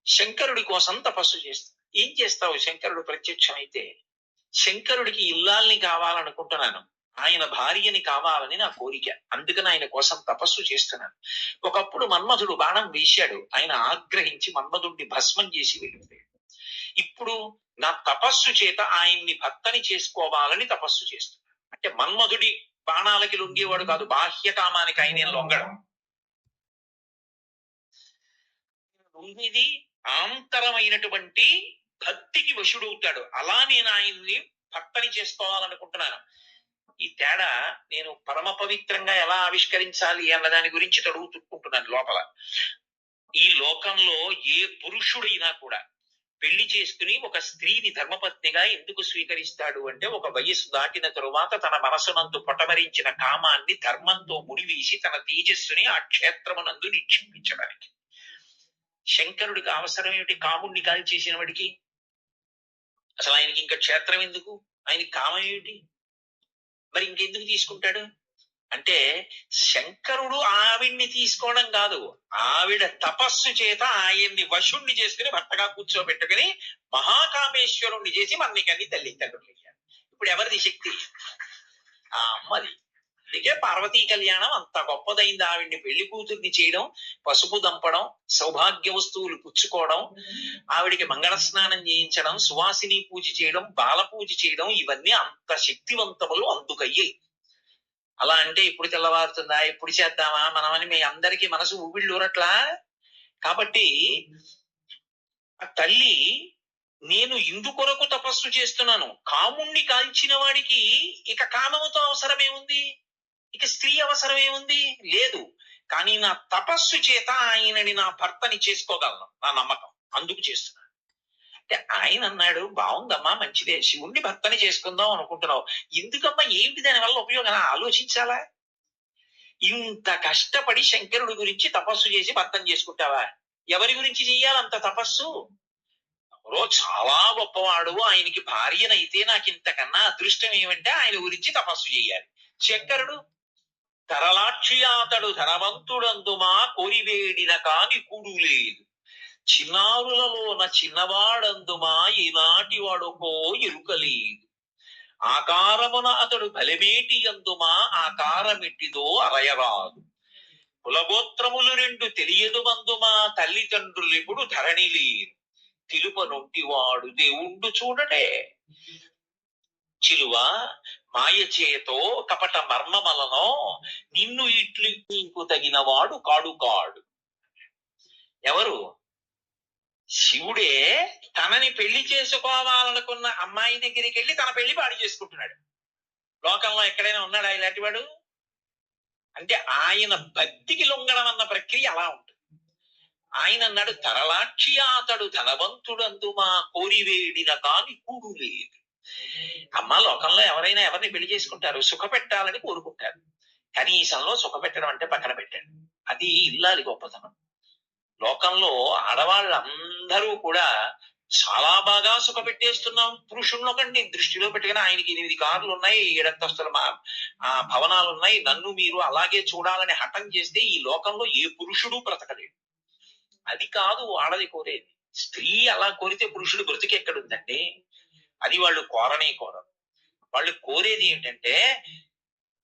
శంకరుడి కోసం తపస్సు చేస్తావు. ఏం చేస్తావు శంకరుడు ప్రత్యక్షమైతే? శంకరుడికి ఇల్లాల్ని కావాలనుకుంటున్నాను, ఆయన భార్యని కావాలని నా కోరిక, అందుకని ఆయన కోసం తపస్సు చేస్తున్నాను. ఒకప్పుడు మన్మధుడు బాణం వేశాడు, ఆయన ఆగ్రహించి మన్మధుడిని భస్మం చేసి వెళ్ళిపోయాడు. ఇప్పుడు నా తపస్సు చేత ఆయన్ని భర్తని చేసుకోవాలని తపస్సు చేస్తున్నాను. అంటే మన్మధుడి బాణాలకి లొంగేవాడు కాదు, బాహ్య కామానికి ఆయన లొంగడం. లొంగేది ఆంతరమైనటువంటి భక్తికి వశుడవుతాడు. అలా నేను ఆయన్ని భర్తని చేసుకోవాలనుకుంటున్నాను. ఈ తేడా నేను పరమ పవిత్రంగా ఎలా ఆవిష్కరించాలి అన్న దాని గురించి తడుగుతుంటున్నాను లోపల. ఈ లోకంలో ఏ పురుషుడైనా కూడా పెళ్లి చేసుకుని ఒక స్త్రీని ధర్మపత్నిగా ఎందుకు స్వీకరిస్తాడు అంటే, ఒక వయస్సు దాటిన తరువాత తన మనసునందు పొటమరించిన కామాన్ని ధర్మంతో ముడివేసి తన తేజస్సుని ఆ క్షేత్రమునందు నిక్షిపించడానికి. శంకరుడికి అవసరం ఏమిటి కాముణ్ణి కాల్చేసిన వాడికి? అసలు ఆయనకి ఇంకా క్షేత్రం ఎందుకు? ఆయనకి కామం ఏమిటి? మరి ఇంకెందుకు తీసుకుంటాడు అంటే శంకరుడు ఆవిడ్ని తీసుకోవడం కాదు, ఆవిడ తపస్సు చేత ఆయన్ని వశుణ్ణి చేసుకుని భర్తగా కూర్చోబెట్టుకుని మహాకామేశ్వరుణ్ణి చేసి మనకి తల్లి తండ్రులు అయ్యారు. ఇప్పుడు ఎవరిది శక్తి? ఆ అమ్మది. అందుకే పార్వతీ కళ్యాణం అంత గొప్పదైంది. ఆవిడ్ని పెళ్లి కూతుర్ని చేయడం, పసుపు దంపడం, సౌభాగ్య వస్తువులు పుచ్చుకోవడం, ఆవిడికి మంగళ స్నానం చేయించడం, సువాసిని పూజ చేయడం, బాల పూజ చేయడం, ఇవన్నీ అంత శక్తివంతములు అందుకయ్యాయి. అలా అంటే ఇప్పుడు తెల్లవారుతుందా, ఎప్పుడు చేద్దామా మనమని మీ అందరికీ మనసు ఊబిళ్ళూరట్లా. కాబట్టి ఆ తల్లి నేను ఇందుకొరకు తపస్సు చేస్తున్నాను, కాముణ్ణి కాల్చిన వాడికి ఇక కామముతో అవసరమేముంది, ఇక స్త్రీ అవసరమేముంది లేదు. కానీ నా తపస్సు చేత ఆయనని నా భర్తని చేసుకోగలను, నా నమ్మకం, అందుకు చేస్తున్నాను. అంటే ఆయన అన్నాడు బాగుందమ్మా, మంచిదే, శివుణ్ణి భర్తని చేసుకుందాం అనుకుంటున్నావు, ఎందుకమ్మా, ఏమిటి దానివల్ల ఉపయోగం ఆలోచించాలా? ఇంత కష్టపడి శంకరుడి గురించి తపస్సు చేసి భర్తను చేసుకుంటావా? ఎవరి గురించి చెయ్యాలంత తపస్సు? ఎవరో చాలా గొప్పవాడు, ఆయనకి భార్యనైతే నాకు ఇంతకన్నా అదృష్టం ఏమంటే ఆయన గురించి తపస్సు చేయాలి. శంకరుడు తరలాక్షి అతడు ధనవంతుడందుమా కోరివేడిన కాని కూడు లేదు, చిన్నారులలోన చిన్నవాడందుమా ఈనాటి వాడుకో ఎరుకలేదు, ఆకారమున అతడు బలమేటి అందుమా ఆకారమెట్టిదో అరయరాదు, కులగోత్రములు రెండు తెలియదు మందుమా తల్లిదండ్రులిప్పుడు ధరణి లేరు, తిలుపనొంటివాడు దేవుండు చూడటే, చిలువ మాయ చేతో కపట మర్మమలనో నిన్ను ఇట్లు నీకు తగిన వాడు కాడు కాడు. ఎవరు? శివుడే తనని పెళ్లి చేసుకోవాలనుకున్న అమ్మాయి దగ్గరికి వెళ్ళి తన పెళ్లి పాడు చేసుకుంటున్నాడు. లోకంలో ఎక్కడైనా ఉన్నాడా ఇలాంటి వాడు? అంటే ఆయన భక్తికి లొంగడం అన్న ప్రక్రియ అలా ఉంటుంది. ఆయన అన్నాడు తరలాక్షి అతడు ధనవంతుడందుమా కోరివేడిన కాని కూడు లేదు. అమ్మ లోకంలో ఎవరైనా ఎవరిని పెళ్లి చేసుకుంటారు, సుఖ పెట్టాలని కోరుకుంటారు. కనీసంలో సుఖ పెట్టడం అంటే పక్కన పెట్టాడు, అది ఇల్లాలి గొప్పతనం. లోకంలో ఆడవాళ్ళందరూ కూడా చాలా బాగా సుఖ పెట్టేస్తున్నాం. పురుషుల్లో కంటే దృష్టిలో పెట్టుకుని ఆయనకి 8 కార్లు ఉన్నాయి, 7 అంతస్తుల భవనాలు ఉన్నాయి, నన్ను మీరు అలాగే చూడాలని హఠం చేస్తే ఈ లోకంలో ఏ పురుషుడు బ్రతకలేడు. అది కాదు ఆడది కోరేది. స్త్రీ అలా కోరితే పురుషుడు బ్రతికెక్కడుందండి? అది వాళ్ళు కోరనే కోరరు. వాళ్ళు కోరేది ఏంటంటే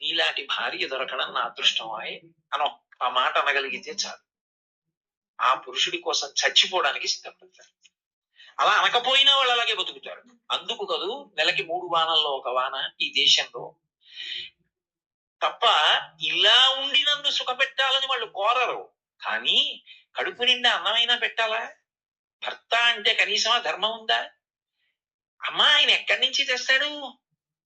నీలాంటి భార్య దొరకడం నా అదృష్టం అని ఒక్క మాట అనగలిగితే చాలు, ఆ పురుషుడి కోసం చచ్చిపోవడానికి సిద్ధపడతారు. అలా అనకపోయినా వాళ్ళు అలాగే బతుకుతారు. అందుకు కదూ నెలకి 3 వానల్లో ఒక వాన ఈ దేశంలో. తప్ప ఇలా ఉండి నన్ను సుఖపెట్టాలని వాళ్ళు కోరరు. కానీ కడుపు నిండా అన్నమైనా పెట్టాలా? భర్త అంటే కనీసం ధర్మం ఉందా? అమ్మా ఆయన ఎక్కడి నుంచి తెస్తాడు?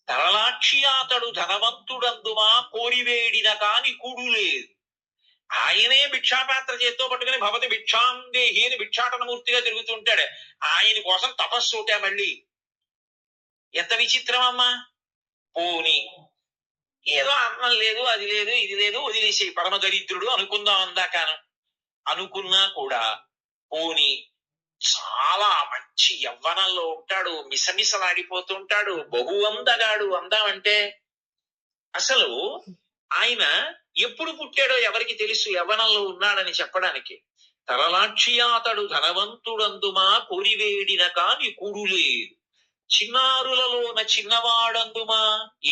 తరలాక్షి అతడు ధనవంతుడందుమా కోరివేడిన కాని కూడు లేదు. ఆయనే భిక్షాపాత్ర చేత్తో పట్టుకుని భవతి భిక్షాందేహి అని భిక్షాటనమూర్తిగా తిరుగుతుంటాడు. ఆయన కోసం తపస్సు ఉంటే మళ్ళీ ఎంత విచిత్రం అమ్మా. పోని ఏదో అన్నం లేదు, అది లేదు, ఇది లేదు, వదిలేసి పరమ దరిద్రుడు అనుకుందాం అందాకాను. అనుకున్నా కూడా పోని చాలా మంచి యవ్వనంలో ఉంటాడు, మిసమిసలాడిపోతుంటాడు, బహు అందగాడు. అందామంటే అసలు ఆయన ఎప్పుడు పుట్టాడో ఎవరికి తెలుసు యవ్వనంలో ఉన్నాడని చెప్పడానికి. తరలాక్షి అతడు ధనవంతుడందుమా కోరివేడిన కాని కూడు లేదు, చిన్నారులలోన చిన్నవాడందుమా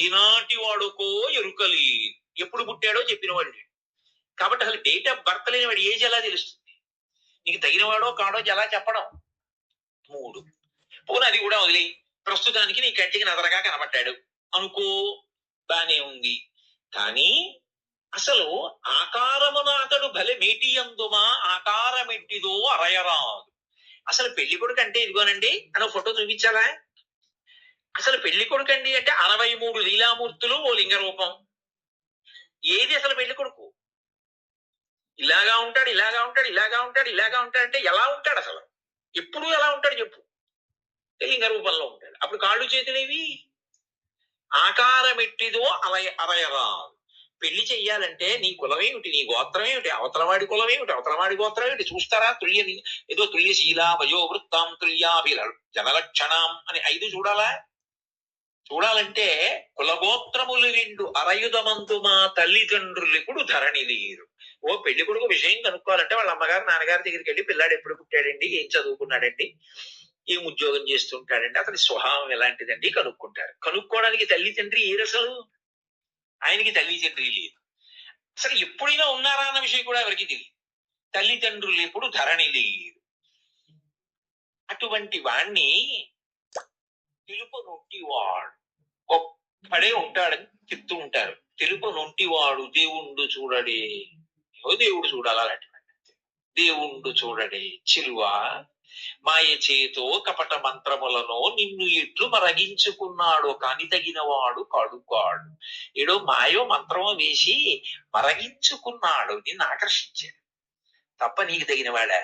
ఈనాటి వాడుకో ఎరుకలేదు. ఎప్పుడు పుట్టాడో చెప్పిన వాళ్ళు. కాబట్టి అసలు డేట్ ఆఫ్ బర్త్ లేని వాడి ఏజ్ ఎలా తెలుస్తుంది? నీకు తగినవాడో కాడో ఎలా చెప్పడం? 3 పోనీ అది కూడా వదిలే, ప్రస్తుతానికి నీ కంటికి నదరగా కనబడ్డాడు అనుకో, బానే ఉంది. కానీ అసలు ఆకారమున అతడు భలే మేటి అందుమా ఆకారమెట్టిదో అరయరాదు. అసలు పెళ్లి కొడుకు అంటే ఇదిగోనండి అని ఫోటో చూపించాలా? అసలు పెళ్లి కొడుకు అండి అంటే 63 లీలామూర్తులు ఓ లింగ రూపం. ఏది అసలు పెళ్లి కొడుకు? ఇలాగా ఉంటాడు, ఇలాగా ఉంటాడు, ఇలాగా ఉంటాడు, ఇలాగా ఉంటాడు అంటే ఎలా ఉంటాడు అసలు? ఎప్పుడు ఎలా ఉంటాడు చెప్పు? లింగ రూపంలో ఉంటాడు. అప్పుడు కాళ్ళు చేతులేవి? ఆకారమెట్టిదో అరయరాదు. పెళ్లి చెయ్యాలంటే నీ కులం ఏమిటి, నీ గోత్రం ఏమిటి, అవతలవాడి కులం ఏమిటి, అవతలవాడి గోత్రం ఏమిటి చూస్తారా? ఏదో తుల్యశీల వయోవృత్తాం తుల్యాభిల జనలక్షణం అని 5 చూడాలా? చూడాలంటే కులగోత్రములు రెండు అరయుధమందు మా తల్లిదండ్రులు ఇప్పుడు ధరణి లేరు. ఓ పెళ్లి కొడుకు విషయం కనుక్కోవాలంటే వాళ్ళ అమ్మగారు నాన్నగారి దగ్గరికి వెళ్ళి పిల్లాడు ఎప్పుడు పుట్టాడండి, ఏం చదువుకున్నాడండి, ఏం ఉద్యోగం చేస్తుంటాడండి, అతని స్వభావం ఎలాంటిదండి కనుక్కుంటారు. కనుక్కోవడానికి తల్లి తండ్రి ఏరు అసలు? ఆయనకి తల్లి తండ్రి లేదు. అసలు ఎప్పుడైనా ఉన్నారా అన్న విషయం కూడా ఎవరికి తెలియదు. తల్లిదండ్రులు ఎప్పుడు ధరణి లేరు. అటువంటి వాణ్ణి తెలుపు నొట్టివాడు ఒక్కడే ఉంటాడని చెప్తూ ఉంటారు. తెలుపు నొంటివాడు దేవుండు చూడడే. దేవుడు చూడాలి అలాంటి దేవుండు చూడడే చిలువ మాయ చేతో కపట మంత్రములను నిన్ను ఎట్లు మరగించుకున్నాడు కాని తగిన వాడు కాడు. ఏడో మాయో మంత్రమో వేసి మరగించుకున్నాడు, నిన్ను ఆకర్షించాడు తప్ప నీకు తగిన వాడా?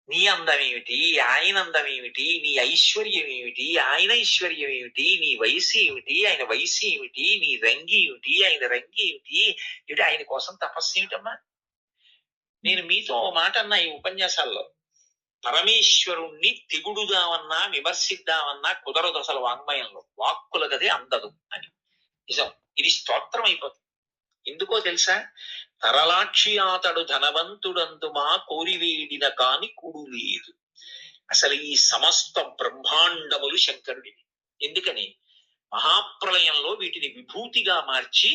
నీ అందం ఏమిటి, ఆయన అందం ఏమిటి, నీ ఐశ్వర్యం ఏమిటి, ఆయన ఐశ్వర్యం ఏమిటి, నీ వయసు ఏమిటి, ఆయన వయసు ఏమిటి, నీ రంగి ఏమిటి, ఆయన రంగి ఏమిటి, ఏమిటి ఆయన కోసం తపస్సు ఏమిటమ్మా? నేను మీతో ఓ మాట అన్నా ఈ ఉపన్యాసాల్లో, పరమేశ్వరుణ్ణి తెగుడుదామన్నా విమర్శిద్దామన్నా కుదరదు అసలు వాంగ్మయంలో. వాక్కుల గదే అందదు అని నిజం. ఇది స్తోత్రం అయిపోతుంది. ఎందుకో తెలుసా? తరలాక్షి అతడు ధనవంతుడందుమా కోరివేడిన కాని కూడు లేదు. అసలు ఈ సమస్త బ్రహ్మాండములు శంకరుడివి. ఎందుకని? మహాప్రలయంలో వీటిని విభూతిగా మార్చి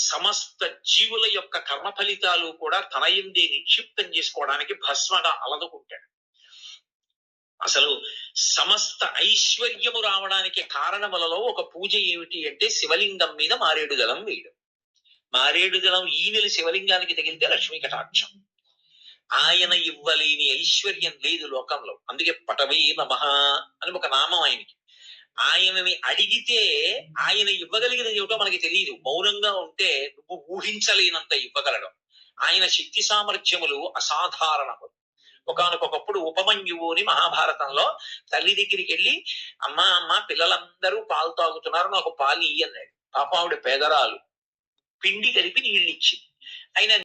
సమస్త జీవుల యొక్క కర్మ ఫలితాలు కూడా తన యందే నిక్షిప్తం చేసుకోవడానికి భస్మగా అలదుకుంటాడు. అసలు సమస్త ఐశ్వర్యము రావడానికి కారణములలో ఒక పూజ ఏమిటి అంటే శివలింగం మీద మారేడు దళం వేయడం. మారేడు దళం ఈ నెల శివలింగానికి తగిలితే లక్ష్మీ కటాక్షం. ఆయన ఇవ్వలేని ఐశ్వర్యం లేదు లోకంలో. అందుకే పటవే నమః అని ఒక నామం ఆయనకి. ఆయనని అడిగితే ఆయన ఇవ్వగలిగినది ఏమిటో మనకి తెలియదు. మౌనంగా ఉంటే నువ్వు ఊహించలేనంత ఇవ్వగలడం. ఆయన శక్తి సామర్థ్యములు అసాధారణములు. ఒకానొకప్పుడు ఉపమన్యువు అని మహాభారతంలో తల్లి దగ్గరికి వెళ్ళి, అమ్మా పిల్లలందరూ పాలు తాగుతున్నారు, నాకు పాలు ఇయ్యి అన్నాడు. పాప ఆవిడ పేదరాలు, పిండి కలిపి నీళ్ళు ఇచ్చింది. ఆయన